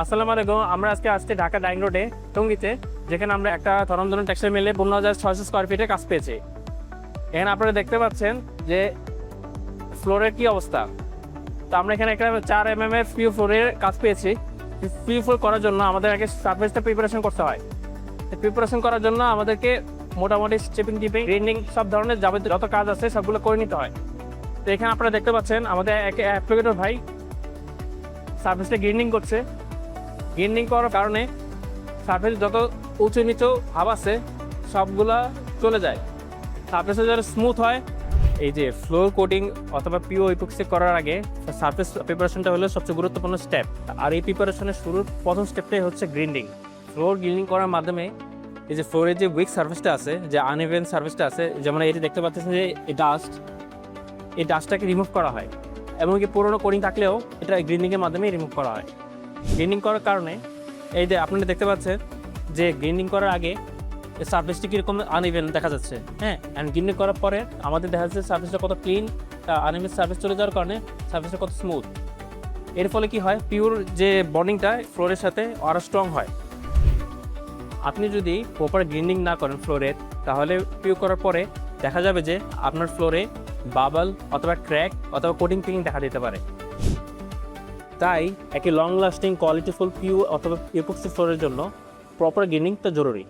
আসসালামু আলাইকুম। আমরা আজকে আসছি ঢাকা ডাইং রোডে টঙ্গীতে, যেখানে আমরা একটা তরমদন টেক্সটাইল মিলে 15,600 স্কোয়ার ফিটের কাজ পেয়েছি। এখানে আপনারা দেখতে পাচ্ছেন যে ফ্লোরের কি অবস্থা। তো আমরা এখানে একটা 4 mm এর পিউ ফ্লোরের কাজ পেয়েছি। পিউ ফ্লোর করার জন্য আমাদের আগে সারফেসটা প্রিপারেশন করতে হয়। প্রিপারেশন করার জন্য আমাদেরকে মোটামুটি স্টেপিং টিপিং গ্রেডিং সব ধরনের যাবতীয় যত কাজ আছে সবগুলো করে নিতে হয়। তো এখানে আপনারা দেখতে পাচ্ছেন আমাদের অ্যাপ্লিকেটর ভাই সারফেসটা গ্রেডিং করছে। গ্রেডিং করার কারণে সারফেস যত উঁচু নিচু ভাব আছে সবগুলা চলে যায়, সারফেসে যারা স্মুথ হয়। এই যে ফ্লোর কোটিং অথবা পিও ইপক্সি করার আগে সারফেস প্রিপারেশনটা হলো সবচেয়ে গুরুত্বপূর্ণ স্টেপ। আর এই প্রিপারেশনের শুরুর প্রথম স্টেপটাই হচ্ছে গ্রিন্ডিং। ফ্লোর গ্রিন্ডিং করার মাধ্যমে এই যে ফ্লোরের যে উইক সারফেসটা আছে, যে আনইভেন সারফেসটা আছে, যেমন এই যে দেখতে পাচ্ছেন যে এই ডাস্টটাকে রিমুভ করা হয়। এমনকি পুরোনো কোটিং থাকলেও এটা গ্রিন্ডিংয়ের মাধ্যমে রিমুভ করা হয়। গ্রিন্ডিং করার কারণে এই যে আপনারা দেখতে পাচ্ছেন যে গ্রিন্ডিং করার আগে সারফেসটি কীরকম আনইভেন দেখা যাচ্ছে, হ্যাঁ। অ্যান্ড গ্রিন্ডিং করার পরে আমাদের দেখা যাচ্ছে সারফেসটা কত ক্লিন, আনইভেন সারফেস চলে যাওয়ার কারণে সারফেসটা কত স্মুথ। এর ফলে কি হয়, পিওর যে বন্ডিংটা ফ্লোরের সাথে আরও স্ট্রং হয়। আপনি যদি প্রপার গ্রিন্ডিং না করেন ফ্লোরের, তাহলে পিও করার পরে দেখা যাবে যে আপনার ফ্লোরে বাবল অথবা ক্র্যাক অথবা কোটিং পিং দেখা দিতে পারে। তাই একটি লং লাস্টিং কোয়ালিটিফুল পিউ অথবা ইপক্সি ফ্লোরের জন্য প্রপার গ্রিন্ডিংটা জরুরি।